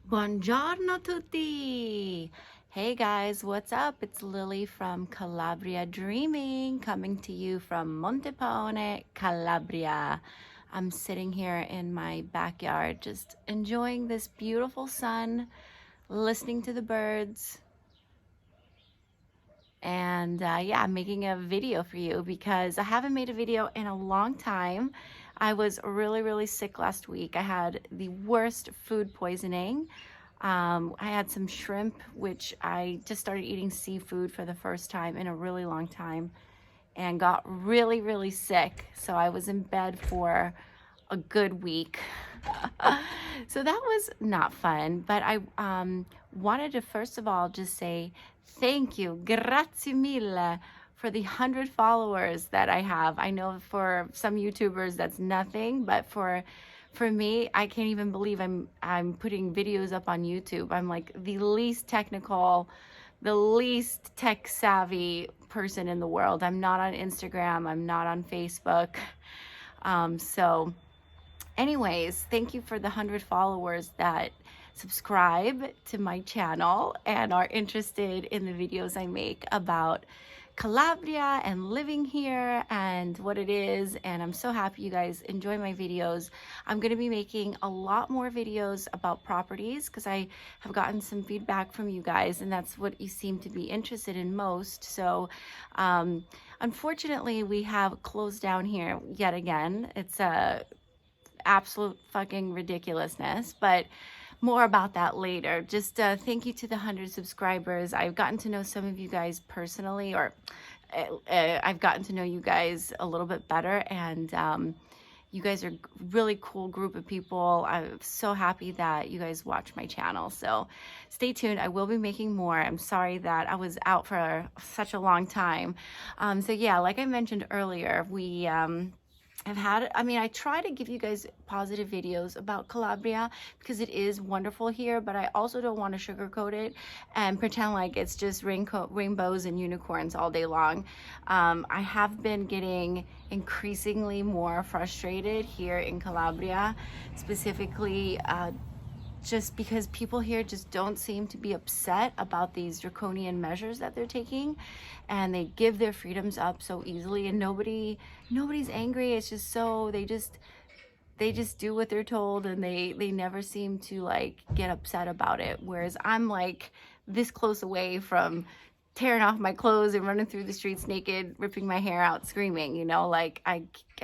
Buongiorno tutti! Hey guys, what's up? It's Lily from Calabria Dreaming, coming to you from Montepone, Calabria. I'm sitting here in my backyard, just enjoying this beautiful sun, listening to the birds, and yeah, I'm making a video for you because I haven't made a video in a long time. I was really sick last week. I had the worst food poisoning. I had some shrimp, which I just started eating seafood for the first time in a really long time, and got really sick. So I was in bed for a good week. So that was not fun, but I wanted to first of all just say thank you, grazie mille, for the 100 followers that I have. I know for some YouTubers that's nothing, but for me, I can't even believe I'm putting videos up on YouTube. I'm like the least technical, the least tech savvy person in the world. I'm not on Instagram, I'm not on Facebook. So anyways, thank you for the 100 followers that subscribe to my channel and are interested in the videos I make about Calabria and living here and what it is. And I'm so happy you guys enjoy my videos. I'm going to be making a lot more videos about properties because I have gotten some feedback from you guys, and that's what you seem to be interested in most. So unfortunately, we have closed down here yet again. It's a absolute fucking ridiculousness, but more about that later. Just thank you to the 100 subscribers. I've gotten to know some of you guys personally, or I've gotten to know you guys a little bit better, and you guys are a really cool group of people. I'm so happy that you guys watch my channel. So stay tuned. I will be making more. I'm sorry that I was out for such a long time. So yeah, like I mentioned earlier, we I try to give you guys positive videos about Calabria because it is wonderful here, but I also don't want to sugarcoat it and pretend like it's just rainbows and unicorns all day long. I have been getting increasingly more frustrated here in Calabria, specifically just because people here just don't seem to be upset about these draconian measures that they're taking, and they give their freedoms up so easily, and nobody's angry. It's just so they just do what they're told, and they never seem to like get upset about it, whereas I'm like this close away from tearing off my clothes and running through the streets naked, ripping my hair out, screaming, like I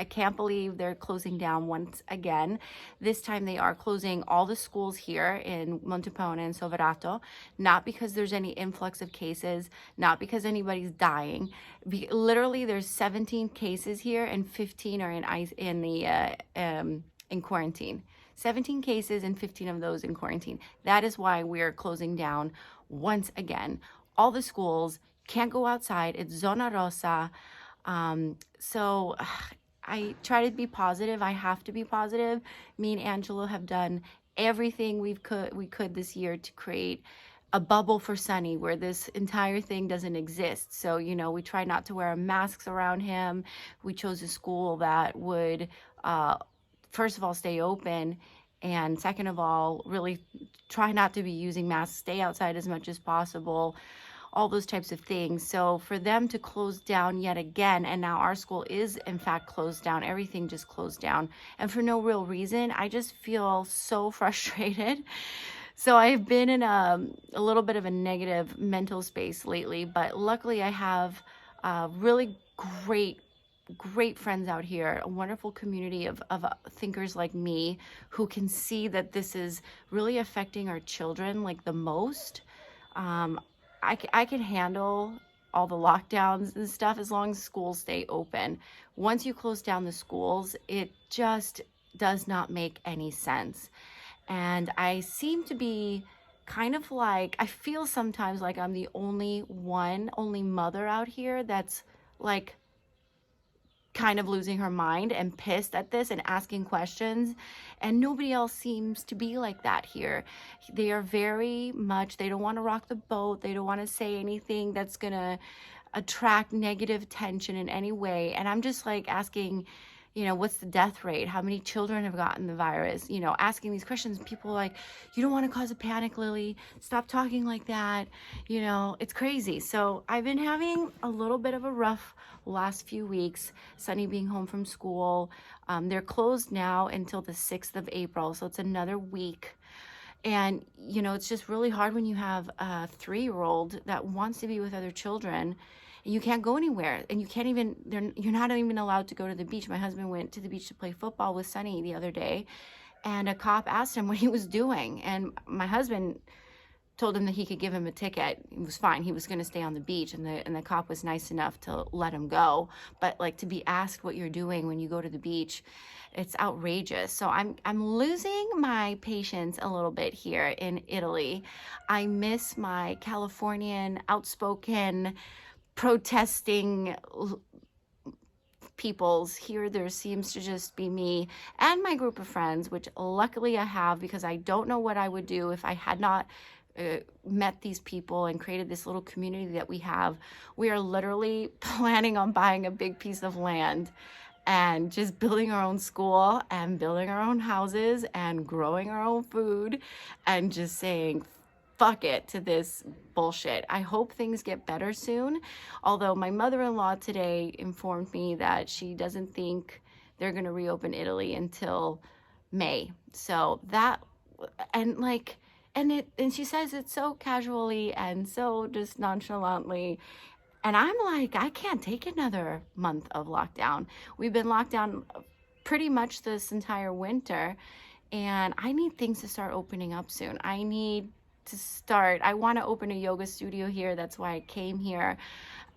can't believe they're closing down once again. This time they are closing all the schools here in Montepone and Soverato, not because there's any influx of cases, not because anybody's dying. Literally there's 17 cases here and 15 are in quarantine. 17 cases and 15 of those in quarantine. That is why we're closing down once again. All the schools can't go outside. It's zona rosa. So I try to be positive. I have to be positive. Me and Angelo have done everything we could this year to create a bubble for Sunny where this entire thing doesn't exist. So, we try not to wear masks around him. We chose a school that would, first of all, stay open, and second of all, really try not to be using masks, stay outside as much as possible, all those types of things. So for them to close down yet again, and now our school is in fact closed down, everything just closed down, and for no real reason, I just feel so frustrated. So I've been in a little bit of a negative mental space lately, but luckily I have really great friends out here, a wonderful community of thinkers like me who can see that this is really affecting our children like the most. I can handle all the lockdowns and stuff as long as schools stay open. Once you close down the schools, it just does not make any sense. And I seem to be kind of like, I feel sometimes like I'm the only mother out here that's like kind of losing her mind and pissed at this and asking questions, and nobody else seems to be like that here. They are very much, they don't want to rock the boat, they don't want to say anything that's gonna attract negative attention in any way. And I'm just like asking, You know, what's the death rate? How many children have gotten the virus? You know, asking these questions. People are like, you don't want to cause a panic, Lily. Stop talking like that. You know, it's crazy. So I've been having a little bit of a rough last few weeks. Sunny being home from school. They're closed now until the 6th of April. So it's another week. And, you know, it's just really hard when you have a 3-year-old that wants to be with other children and you can't go anywhere, and you can't even, you're not even allowed to go to the beach. My husband went to the beach to play football with Sunny the other day, and a cop asked him what he was doing. And my husband told him that he could give him a ticket. It was fine. He was going to stay on the beach, and the cop was nice enough to let him go. But like, to be asked what you're doing when you go to the beach, it's outrageous. So I'm losing my patience a little bit here in Italy. I miss my Californian outspoken protesting peoples. Here there seems to just be me and my group of friends, which luckily I have, because I don't know what I would do if I had not met these people and created this little community that we have. We are literally planning on buying a big piece of land and just building our own school and building our own houses and growing our own food and just saying fuck it to this bullshit. I hope things get better soon. Although my mother-in-law today informed me that she doesn't think they're going to reopen Italy until May. So that, and like, and she says it so casually and so just nonchalantly. And I'm like, I can't take another month of lockdown. We've been locked down pretty much this entire winter, and I need things to start opening up soon. I want to open a yoga studio here. That's why I came here.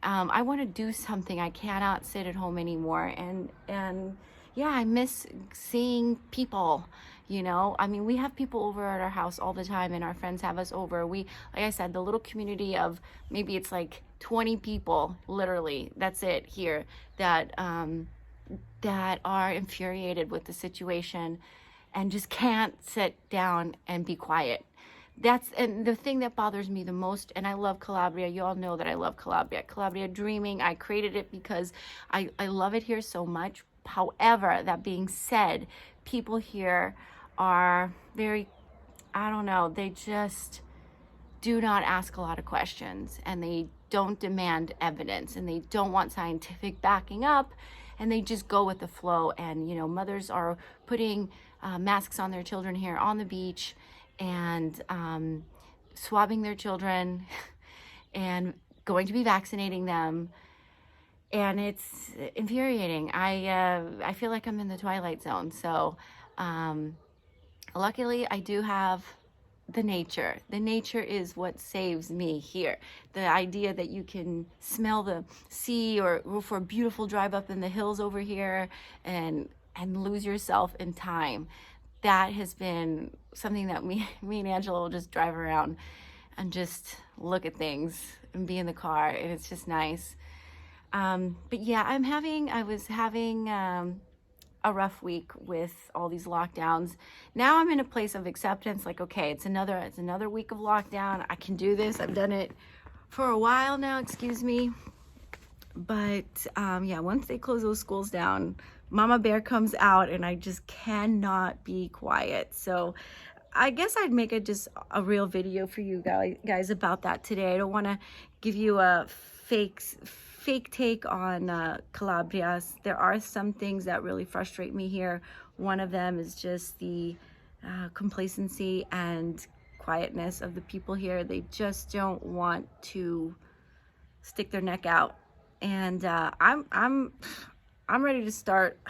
I want to do something. I cannot sit at home anymore. And yeah, I miss seeing people, you know. I mean, we have people over at our house all the time, and our friends have us over. Like I said, the little community of maybe it's like 20 people, literally, that's it here, that are infuriated with the situation and just can't sit down and be quiet. And the thing that bothers me the most, and I love Calabria. You all know that I love Calabria. Calabria dreaming. I created it because I love it here so much. However, that being said, people here are very, I don't know, they just do not ask a lot of questions, and they don't demand evidence, and they don't want scientific backing up, and they just go with the flow. And, you know, mothers are putting masks on their children here on the beach, and swabbing their children and going to be vaccinating them, and it's infuriating. I feel like I'm in the Twilight Zone. So luckily I do have the nature. The nature is what saves me here. The idea that you can smell the sea, or go for a beautiful drive up in the hills over here and lose yourself in time. That has been something that me and Angela will just drive around and just look at things and be in the car, and it's just nice. But yeah, I was having a rough week with all these lockdowns. Now I'm in a place of acceptance, like, okay, it's another week of lockdown. I can do this. I've done it for a while now, excuse me. But yeah, once they close those schools down, Mama Bear comes out, and I just cannot be quiet. So I guess I'd make just a real video for you guys about that today. I don't want to give you a fake take on Calabria. There are some things that really frustrate me here. One of them is just the complacency and quietness of the people here. They just don't want to stick their neck out. And I'm ready to start.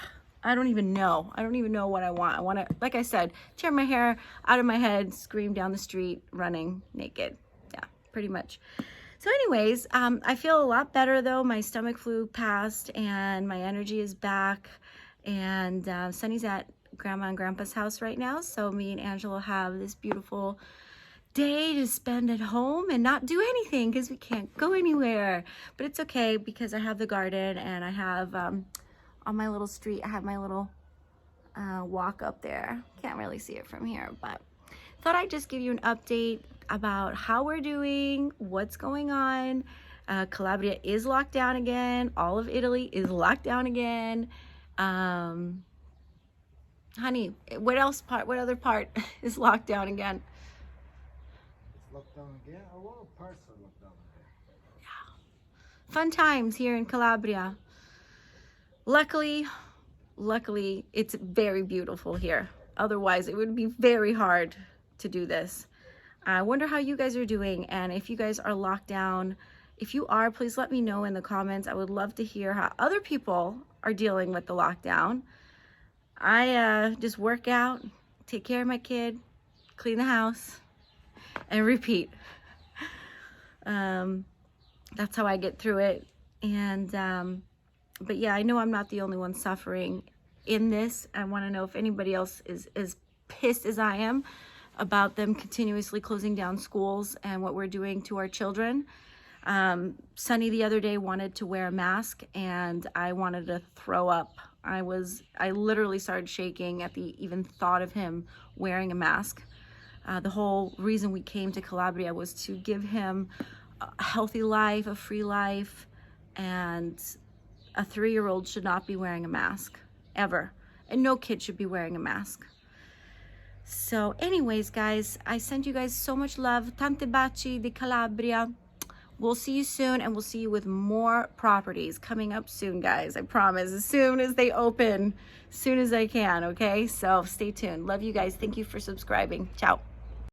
I don't even know what I want. I want to, like I said, tear my hair out of my head, scream down the street, running naked. Yeah, pretty much. So anyways, I feel a lot better though. My stomach flu passed and my energy is back. And Sunny's at Grandma and Grandpa's house right now. So me and Angela have this beautiful day to spend at home and not do anything because we can't go anywhere. But it's okay because I have the garden, and I have on my little street, I have my little walk up there. Can't really see it from here, but thought I'd just give you an update about how we're doing, what's going on. Calabria is locked down again. All of Italy is locked down again. Honey, what other part is locked down again? It's locked down again. A lot of parts are locked down again. Fun times here in Calabria. Luckily, it's very beautiful here. Otherwise, it would be very hard to do this. I wonder how you guys are doing, and if you guys are locked down. If you are, please let me know in the comments. I would love to hear how other people are dealing with the lockdown. I just work out, take care of my kid, clean the house, and repeat. That's how I get through it. And but yeah, I know I'm not the only one suffering in this. I want to know if anybody else is as pissed as I am about them continuously closing down schools and what we're doing to our children. Sunny the other day wanted to wear a mask, and I wanted to throw up. I literally started shaking at the even thought of him wearing a mask. The whole reason we came to Calabria was to give him a healthy life, a free life, and a 3-year-old should not be wearing a mask, ever. And no kid should be wearing a mask. So anyways, guys, I send you guys so much love. Tante baci di Calabria. We'll see you soon, and we'll see you with more properties coming up soon, guys. I promise, as soon as they open, as soon as I can, okay? So stay tuned. Love you guys. Thank you for subscribing. Ciao.